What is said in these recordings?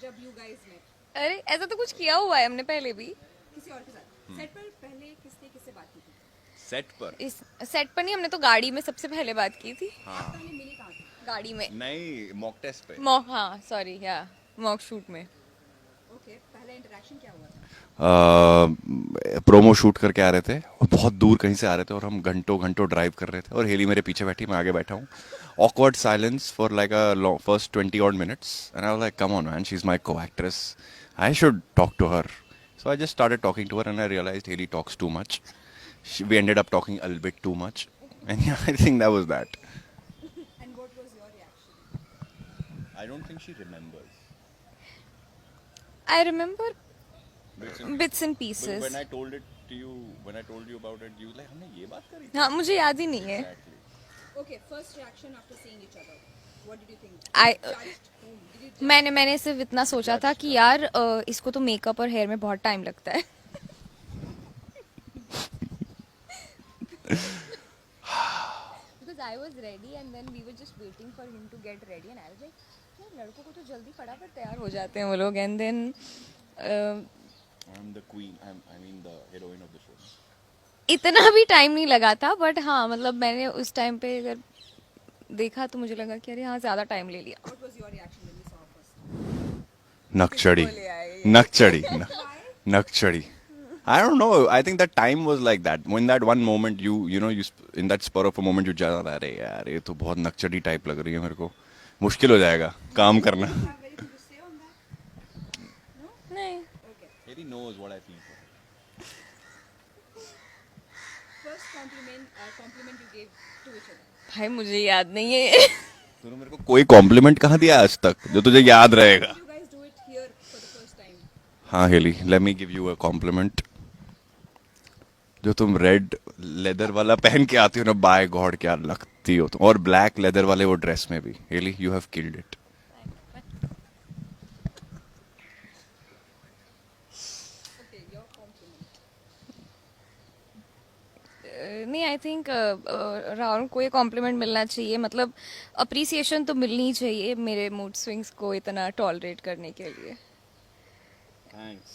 जब you guys met? अरे ऐसा तो कुछ किया हुआ है हमने पहले भी. किसी और के साथ सेट पर पहले किससे बात की थी? सेट पर इस सेट पर नहीं, हमने तो गाड़ी में सबसे पहले बात की थी. आप पहले मिली कहाँ थे? गाड़ी में. नहीं, मॉक टेस्ट पे. मॉक, हाँ सॉरी, या मॉक शूट में. ओके, पहला इंटरेक्शन क्या हुआ था? प्रोमो शूट करके आ रहे थे और बहुत दूर कहीं से आ रहे थे और हम घंटों घंटों ड्राइव कर रहे थे और हेली मेरे पीछे बैठी, मैं आगे बैठा हूँ. Awkward silence for like a long, first 20 odd minutes, and I was like, come on man, she's my co-actress, I should talk to her. So I just started talking to her and I realized Haley talks too much. We ended up talking a little bit too much, and yeah, I think that was that. And what was your reaction? I don't think she remembers. I remember Bits and bits and But pieces. when I told it to you, when I told you about it, you were like, हमने ये बात करी थी? हाँ, मुझे याद ही नहीं है. Exactly. Okay, first reaction after seeing each other. What did you think? I- Judged whom? Did you judge? मैंने सिर्फ इतना सोचा था कि यार इसको तो मेकअप और हेयर में बहुत टाइम लगता है. Because I was ready and then we were just waiting for him to get ready and I was like, यार लड़कों को तो जल्दी फटाफट तैयार हो जाते हैं वो लोग. And then I'm the queen. I mean the heroine of the show. इतना भी टाइम नहीं लगा था, बट हाँ मतलब मैंने उस टाइम पे अगर देखा तो मुझे लगा कि अरे हाँ ज़्यादा टाइम ले लिया. What was your reaction when you saw her first? Nakchadi. बोले आए. Nakchadi. Nakchadi. I don't know. I think that time was like that. When that one moment you know, in that spur of a moment you just अरे यार ये तो बहुत नक्चड़ी type लग रही है मेरे को. मुश्किल हो जाएगा काम करना. Have anything to say on that? No? नहीं. Okay. He knows what I feel for. First compliment you gave to each other. भाई मुझे याद नहीं है. तूने मेरे को कोई कॉम्प्लीमेंट कहाँ दिया आज तक जो तुझे याद रहेगा? Did you guys do it here for the first time? हाँ heli, let me give you a compliment. जो तुम रेड लेदर वाला पहन के आती हो ना, बाय गॉड क्या लगती हो तुम, और ब्लैक लेदर वाले वो ड्रेस में भी. Haley, you have killed it. Okay, your compliment. नहीं, आई थिंक राहुल को ये कॉम्प्लीमेंट मिलना चाहिए. मतलब अप्रिसिएशन तो मिलनी ही चाहिए मेरे मूड स्विंग्स को इतना टॉलरेट करने के लिए. Thanks.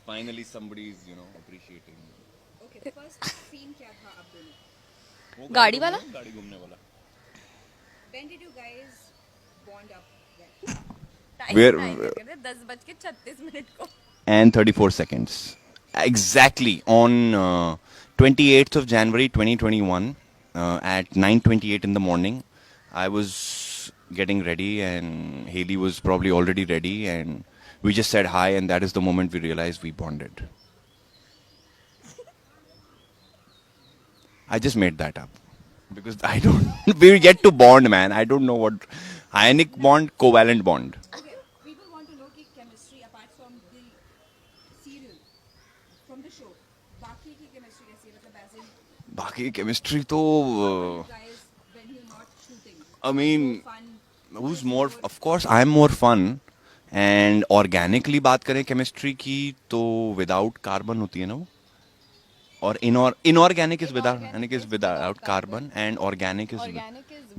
Finally somebody is, you know, appreciating. Okay, the first scene क्या था आप दोनों? वो गाड़ी वाला? गाड़ी घूमने वाला. When did you guys bond up then? Where- 10:36 को. And 34 seconds. Exactly on 28th of January 2021 at 9:28 in the morning, I was getting ready and Haley was probably already ready and we just said hi and that is the moment we realized we bonded. I just made that up because I don't. We yet to bond, man. I don't know what ionic bond, covalent bond. Okay, people want to know की chemistry apart from the serial, from the show. बाकी की chemistry कैसी है? मतलब as in बाकी chemistry तो you guys when you're not shooting. I mean, More fun. who's more? Of course, I'm more fun. And organically बात करें chemistry की तो without carbon होती है ना वो. और inorganic is without carbon and organic is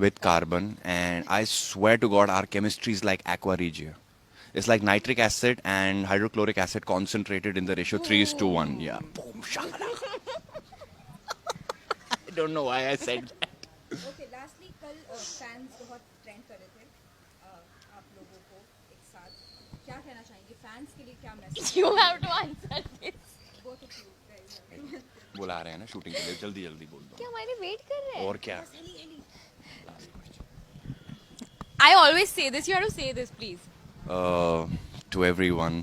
with carbon. And I swear to God, our chemistry is like aqua regia. It's like nitric acid and hydrochloric acid concentrated in the ratio 3:1. Yeah. Boom, shakalaka. I don't know why I said that. Okay, lastly कल fans बहुत trend कर रहे थे आप लोगों को एक साथ. क्या कहना चाहेंगे fans के लिए क्या message? You have to answer this. Both of you guys have to. बुला रहे हैं ना शूटिंग के लिए, जल्दी जल्दी बोल दो. क्या हमारे वेट कर रहे हैं? और क्या? I always say this. You have to say this, please. To everyone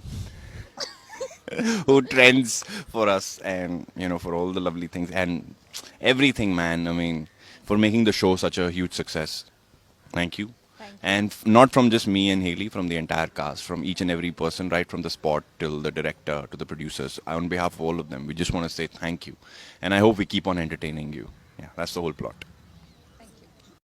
who trends for us and you know for all the lovely things and everything, man. I mean, for making the show such a huge success. Thank you. Thank you. And not from just me and Haley, from the entire cast, from each and every person, right from the spot till the director to the producers. On behalf of all of them, we just want to say thank you. And I hope we keep on entertaining you. Yeah, that's the whole plot.